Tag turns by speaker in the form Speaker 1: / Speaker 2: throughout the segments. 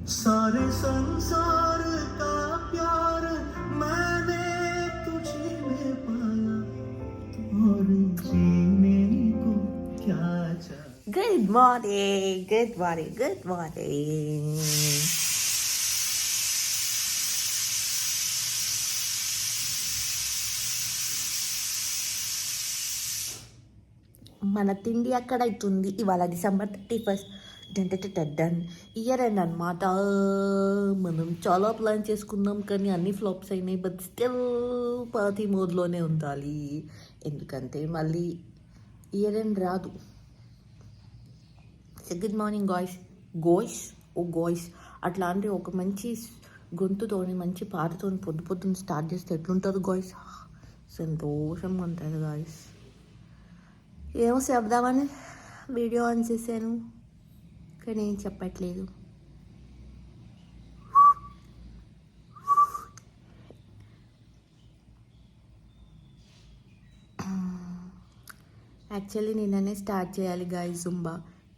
Speaker 1: सारे संसार का प्यार मैंने तुझे में पाया और जीने को क्या चाहा.
Speaker 2: Good morning, good morning, good morning. మన తిండి అక్కడ అవుతుంది ఇవాళ December 31st done year end అనమాట. మనం చాలా ప్లాన్ చేసుకున్నాం కానీ అన్ని ఫ్లాప్స్ అయినాయి. బట్ స్టిల్ పార్టీ మోడ్లోనే ఉండాలి ఎందుకంటే మళ్ళీ ఇయర్ ఎండ్ రాదు. గుడ్ మార్నింగ్ గాయ్స్ అట్లాంటి ఒక మంచి గొంతుతోని మంచి పాటతోని పొద్దున్న స్టార్ట్ చేస్తే ఎట్లుంటుంది గాయ్స్? సంతోషంగా ఉంటుంది గాయ్స్. ఏమో చెప్దామని వీడియో ఆన్ చేశాను కానీ ఏం చెప్పట్లేదు. యాక్చువల్లీ నిన్ననే స్టార్ట్ చేయాలి గాయ్స్ జుంబా.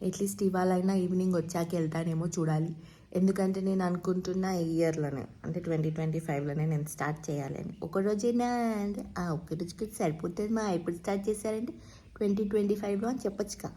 Speaker 2: అట్లీస్ట్ ఇవాళైనా ఈవినింగ్ వచ్చాక వెళ్తానేమో చూడాలి. ఎందుకంటే నేను అనుకుంటున్న ఈ ఇయర్లోనే అంటే 2025లోనే నేను స్టార్ట్ చేయాలి అని. ఒకరోజైనా అంటే ఒక్క రోజుకి సరిపోతుంది మా ఎప్పుడు స్టార్ట్ చేశారంటే 2025లో అని చెప్పొచ్చుగా.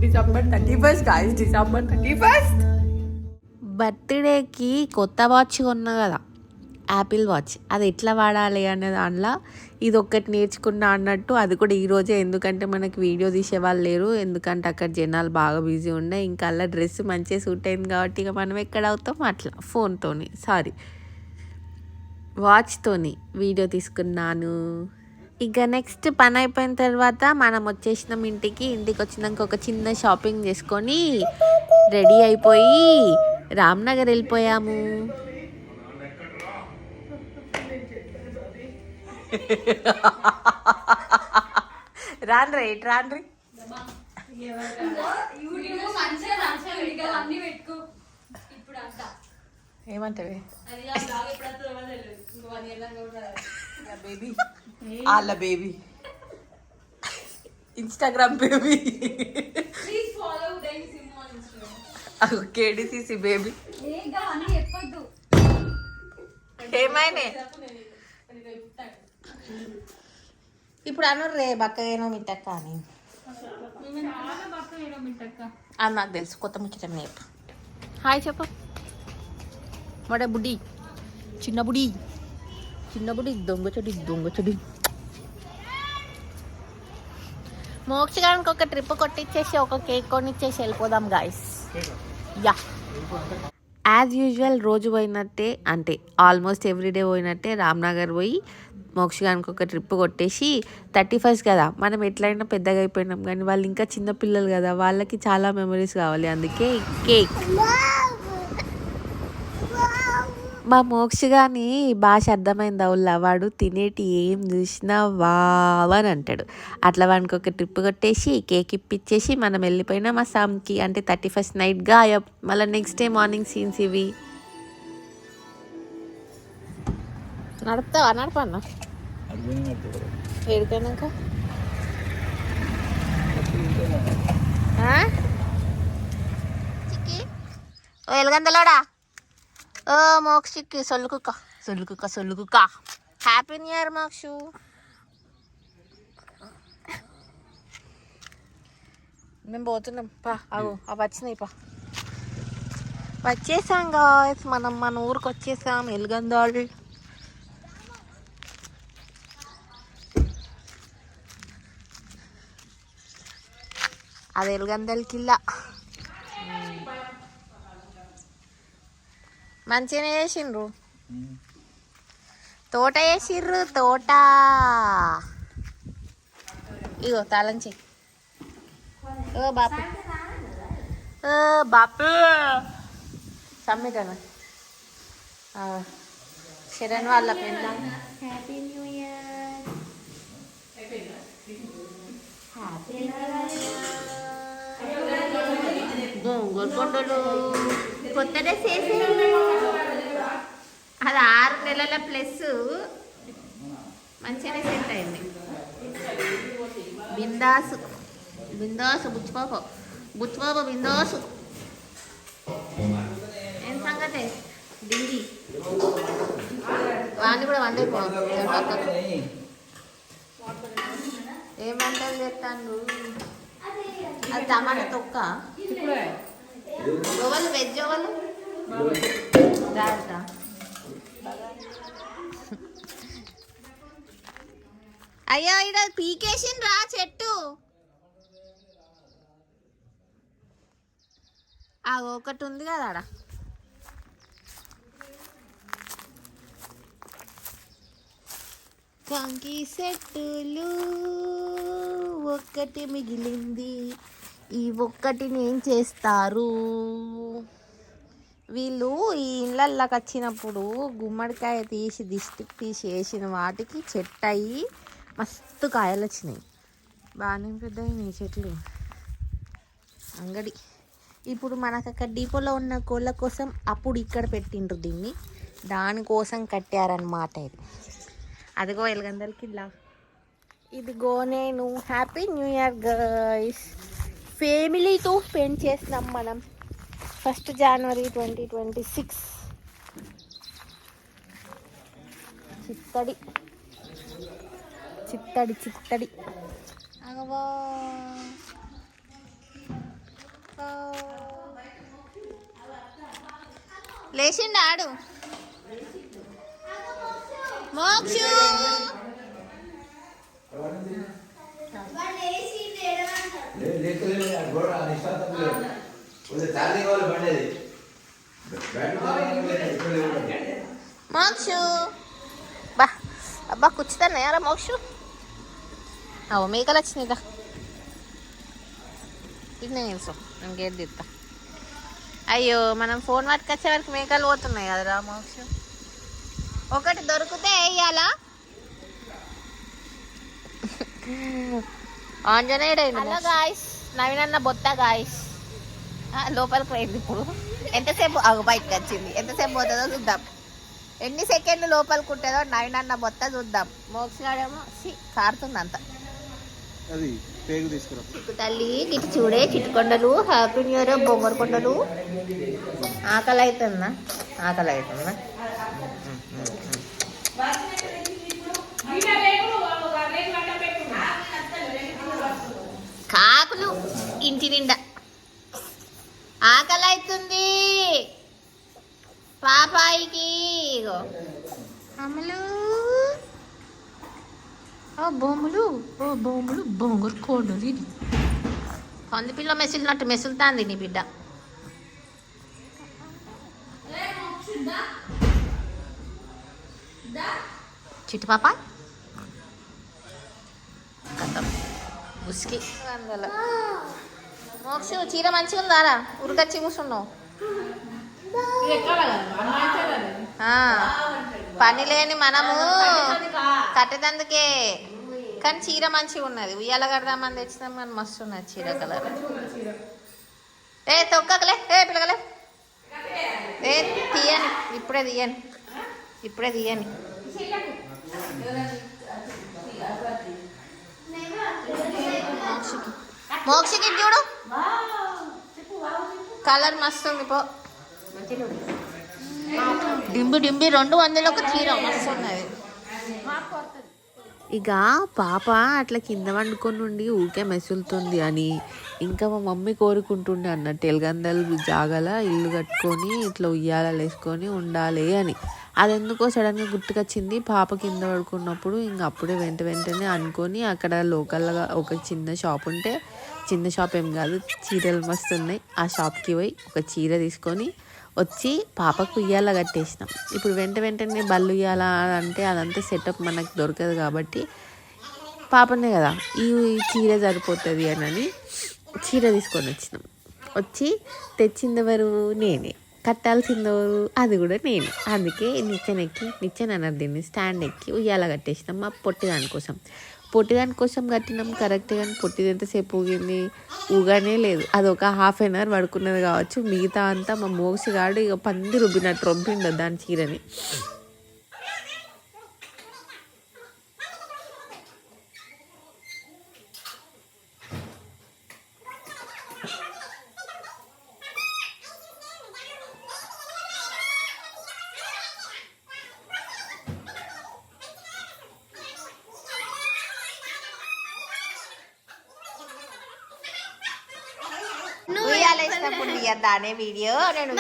Speaker 2: December 31st guys, December 31st. బర్త్డేకి కొత్త వాచ్ కొన్నా కదా, యాపిల్ వాచ్. అది ఎట్లా వాడాలి అనే దాంట్లో ఇది ఒక్కటి నేర్చుకున్నా అన్నట్టు. అది కూడా ఈరోజే, ఎందుకంటే మనకి వీడియో తీసేవాళ్ళు లేరు. ఎందుకంటే అక్కడ జనాలు బాగా బిజీ ఉండే. ఇంకా అలా డ్రెస్ మంచిగా సూట్ అయింది కాబట్టి ఇక మనం ఎక్కడ అవుతాం అట్లా ఫోన్తోని వాచ్తోని వీడియో తీసుకున్నాను. ఇక నెక్స్ట్ పని అయిపోయిన తర్వాత మనం వచ్చేసినాం ఇంటికి వచ్చినాక ఒక చిన్న షాపింగ్ చేసుకొని రెడీ అయిపోయి రామ్నగర్ వెళ్ళిపోయాము. రాన్రీ ఏమంటావే బేబీ, వాళ్ళ baby, Instagram baby, KDCC baby. ఏమైనా ఇప్పుడు అనర్రే బక్క ఏనో మిట్టక్క అని అది నాకు తెలుసు. కొత్త ముచ్చట నేపు. హాయ్ చెప్ప మడే బుడ్డి, చిన్న బుడి దొంగ చెడి. మోక్షగానికి ఒక ట్రిప్ కొట్టించేసి ఒక కేక్ కొనిచ్చేసి వెళ్ళిపోదాం గాయస్. యా, యాజ్ యూజువల్ రోజు పోయినట్టే, అంటే ఆల్మోస్ట్ ఎవ్రీడే పోయినట్టే రామ్నగర్ పోయి మోక్షగానికి ఒక ట్రిప్ కొట్టేసి 31st కదా, మనం ఎట్లయినా పెద్దగా అయిపోయినాం కానీ వాళ్ళు ఇంకా చిన్న పిల్లలు కదా, వాళ్ళకి చాలా మెమరీస్ కావాలి. అందుకే కేక్. మా మోక్షగాని భాష అర్థమైంది అవుల్లా. వాడు తినేటి ఏం చూసినా వావని అంటాడు. అట్లా వానికి ఒక ట్రిప్ కొట్టేసి కేక్ ఇప్పించేసి మనం వెళ్ళిపోయినాం అస్సాంకి. అంటే 31st నైట్ గాయబ్. మళ్ళీ నెక్స్ట్ డే మార్నింగ్ సీన్స్ ఇవి. నడపన్నా ఏడిపోయినాక ఎలుగందలోడా ఓ మోక్షకి సొల్లుకుక్క. Happy new year Mokshu. మేము పోతున్నాం పా. అవి వచ్చినాయి పా. వచ్చేసాం గాయ్స్, మనం మన ఊరికి వచ్చేసాం ఎలుగందాల్. అది ఎలుగందల్ కిల్లా. మంచిగానే చేసిండ్రు. తోట వేసిర్రు తోట. ఇగో తాళంచి. ఓ బాపు, ఓ బాపు సమ్మిటను శరణ్ వాళ్ళ పెళ్ళ. Happy new year. గోంగూర కొండలు కొత్త డ్రెస్ వేసి అది 6 నెలల ప్లస్ మంచిగానే సెట్ అయింది. బిందాసు బిందాసు బుచ్చిపాప బుచ్చిపాప బిందాసు. ఏం సంగతి డింగి వాడిని కూడా వండైపోవాలి. ఏం వంటలు చేస్తాను? అది టమాటా తొక్క. ఓవలు వెజ్ ఓవలు జాగ్రత్త. అయ్యో ఇక్కడ పీకేషన్ రా చెట్టు. ఒకటి ఉంది కదా ఆడ. కంకి సెట్టులు ఒక్కటి మిగిలింది, ఈ ఒక్కటిని ఏం చేస్తారు వీళ్ళు? ఈ ఇళ్ళల్లోకి వచ్చినప్పుడు గుమ్మడికాయ తీసి దిష్టికి తీసి వేసిన వాటికి చెట్టు అయ్యి మస్తు కాయలు వచ్చినాయి. బాగానే పెద్దయినాయి చెట్లు. అంగడి ఇప్పుడు మనకు అక్కడ డీపోలో ఉన్న కోళ్ళ కోసం అప్పుడు ఇక్కడ పెట్టిండ్రు దీన్ని, దానికోసం కట్టారనమాట. ఇది అదిగో ఎలగందలకి ఇలా. ఇదిగో నేను హ్యాపీ న్యూ ఇయర్ గైస్. ఫ్యామిలీతో స్పెండ్ చేస్తున్నాం మనం 1 జనవరి 2026. చిత్తడి చిత్తడి చిత్తడి. అగవా లేచిండు ఆడు. మోక్షు మోక్షు బా అబ్బా కూర్చుతాన్నాయారా మోక్షు? అవు మేకలు వచ్చినాయిగా. ఇది నేను తెలుసు, నేను గేట్ తీస్తా. అయ్యో మనం ఫోన్ పట్టుకొచ్చే వరకు మేకలు పోతున్నాయి కదరా మోక్షు. ఒకటి దొరికితే వేయాలా? ఆంజనేయుడు. హలో గాయస్, నవీనన్న బొత్త గాయస్ లోపలికి పోయింది. ఇప్పుడు ఎంతసేపు బయటకు వచ్చింది, ఎంతసేపు పోతుందో చూద్దాం. ఎన్ని సెకండ్లు లోపలికి ఉంటుందో నవీనన్న బొత్త చూద్దాం. మోక్షగాడేమో కారుతుంది అంత. చిక్కు తల్లి గిట్టు చూడే చిట్టుకొండలు. హ్యాపీ న్యూ ఇయర్ బొంగర కొండలు. ఆకలి అవుతుందా? ఆకలి అవుతుందా? కాకులు ఇంటి నిండా. ఆకలి అవుతుంది పాపాయికి. అమలు బొమ్మలు బొమ్మలు బొంగరు కోడలు. ఇది పందిపిల్ల మెసిలినట్టు మెసులుతాంది నీ బిడ్డ. చిట్టు పాప కథం ఉసికి. మోక్ష చీర మంచిగా ఉందారా? ఉరికొచ్చి కూర్చున్నావు. పని లేని మనము కట్టేదందుకే. కానీ చీర మంచిగా ఉన్నది. ఉయ్యాల కడదామని తెచ్చినాం కానీ మస్తు ఉన్నది చీర కలర్. ఏ తొక్కలే, ఏ పిల్లగలే, ఏ తీయని, ఇప్పుడే తీయని, ఇప్పుడే తీయని. మోక్షకి చూడు కలర్ మస్తు ఉంది. పో డింబి డింబి 200లకు చీర మస్తు ఉన్నది. ఇక పాప అట్లా కింద వండుకొని ఉండి ఊకే మెసులుతుంది అని ఇంకా మా మమ్మీ కోరుకుంటుండే అన్నట్టు ఎలగందలు జాగల ఇల్లు కట్టుకొని ఇట్లా ఉయ్యాలలు వేసుకొని ఉండాలి అని. అది ఎందుకో సడన్గా గుర్తుకొచ్చింది పాప కింద పడుకున్నప్పుడు. ఇంక అప్పుడే వెంటనే అనుకొని అక్కడ లోకల్గా ఒక చిన్న షాప్ ఉంటే, చిన్న షాప్ ఏం కాదు చీరలు మస్తు ఉన్నాయి, ఆ షాప్కి పోయి ఒక చీర తీసుకొని వచ్చి పాపకు ఉయ్యాల కట్టేసినాం. ఇప్పుడు వెంటనే బళ్ళు ఉయ్యాల అంటే అదంతా సెటప్ మనకు దొరకదు కాబట్టి పాపనే కదా ఈ చీర సరిపోతుంది అని చీర తీసుకొని వచ్చినాం. వచ్చి తెచ్చిందెవరు? నేనే. కట్టాల్సిందెవరు? అది కూడా నేనే. అందుకే నిచ్చెన అన్నారు దీన్ని, స్టాండ్ ఎక్కి ఉయ్యాల కట్టేసినాం మా పొట్టిదాని కోసం కట్టినాం కరెక్ట్. కానీ పొట్టిది ఎంతసేపు ఊగింది? ఊగానే లేదు. అది ఒక ½ an hour పడుకున్నది కావచ్చు. మిగతా అంతా మా మోసిగాడు ఇక పంది రుబ్బిండు దాని చీరని. ఉయ్యాల వేసినప్పుడు తీయద్దానే వీడియో. నేను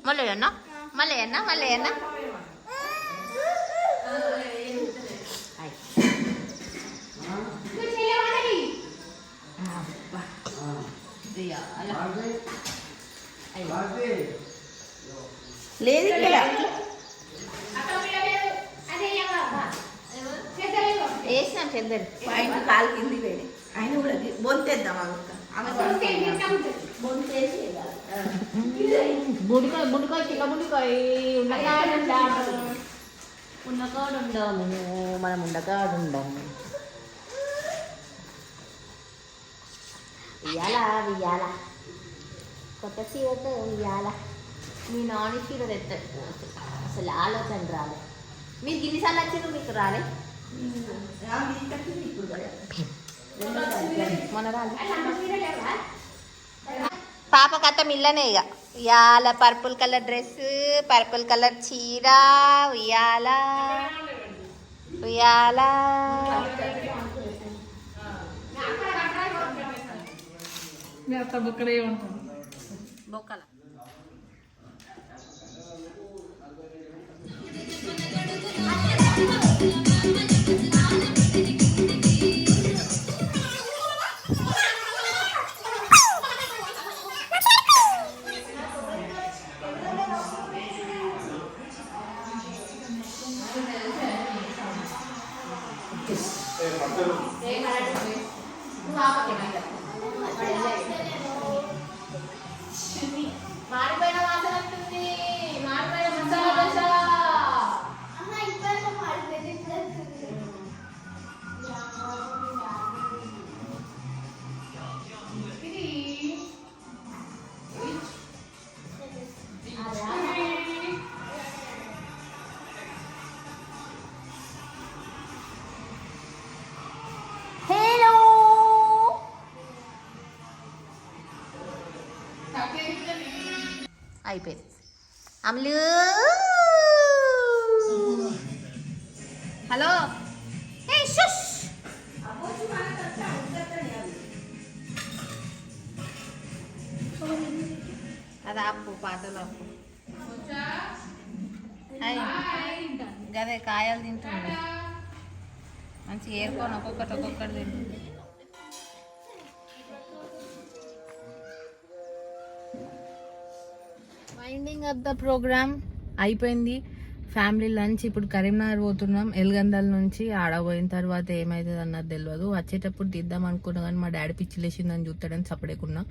Speaker 2: మళ్ళీ అన్నా లేదు ఇక్కడ వేసినాం చెద్దరు ఆయన కాలు కింది వేడి. ఆయన కూడా బొంతేద్దాం బుడికాయ చిన్న బుడికాయ ఉండకాడుండము మనం ఉండకాడుండము. ఇయ్యాల కొత్త చీరతో ఇయ్యాల. మీ నాని చీర తెచ్చు అసలు ఆలోచన రాలే. మీరు గిన్నిసార్లు వచ్చారు మీకు రాలే. పాప కథ మిల్లనే ఇక ఉయ్యాల. Purple colour dress, purple colour చీర, ఉయ్యాల. బొక్కల మారిపోయిన వాసన వస్తుంది. మారిపోయిన మసాలా దోశ. అయిపోయింది. అమలు హలో అది అప్పు పాటలు అప్పు గదే కాయలు తింటుంది. మంచిగా ఏరుకొని ఒక్కొక్కటి తింటుంది. వైండింగ్ అప్ ద ప్రోగ్రామ్ అయిపోయింది. Family lunch. ఇప్పుడు కరీంనగర్ పోతున్నాం. ఎల్గందల నుంచి ఆడ పోయిన తర్వాత ఏమవుతుంది అన్నది తెలియదు. వచ్చేటప్పుడు తీద్దాం అనుకున్నా కానీ మా డాడీ పిచ్చిలేసిందని చూస్తాడని చప్పడేకున్నా.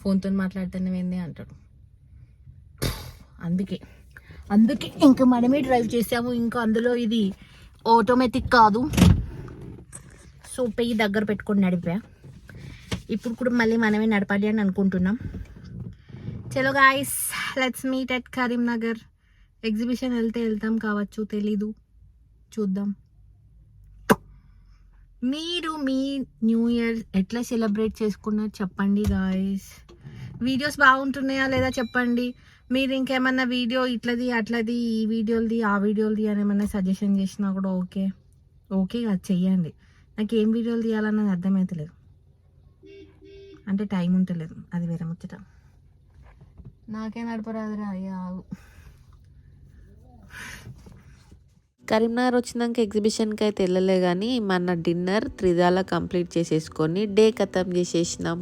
Speaker 2: ఫోన్తో మాట్లాడుతూనే ఏంది అంటాడు. అందుకే ఇంకా మనమే డ్రైవ్ చేసాము. ఇంకా అందులో ఇది ఆటోమేటిక్ కాదు. సో పెయ్యి దగ్గర పెట్టుకొని నడిపా. ఇప్పుడు కూడా మళ్ళీ మనమే నడపాలి అని అనుకుంటున్నాం. చలో guys, let's meet at Karimnagar. Exhibition వెళ్తాం కావచ్చు, తెలీదు, చూద్దాం. మీరు మీ న్యూ ఇయర్ ఎట్లా సెలబ్రేట్ చేసుకున్నారు చెప్పండి గాయస్. వీడియోస్ బాగుంటున్నాయా లేదా చెప్పండి. మీరు ఇంకేమన్నా వీడియో ఇట్లది అట్లది, ఈ వీడియోలది ఆ వీడియోలది అని ఏమన్నా సజెషన్ చేసినా కూడా ఓకే కాదు, చెయ్యండి. నాకు ఏం వీడియోలు తీయాలన్నది అర్థమవుతలేదు. అంటే టైం ఉంటలేదు, అది వేరే ముచ్చట. నాకే నడపరాదురా అయ్యా. కరీంనగర్ వచ్చినాక ఎగ్జిబిషన్కి అయితే వెళ్ళలే కానీ మన డిన్నర్ త్రిదాల కంప్లీట్ చేసేసుకొని డే ఖతం చేసేసినాం.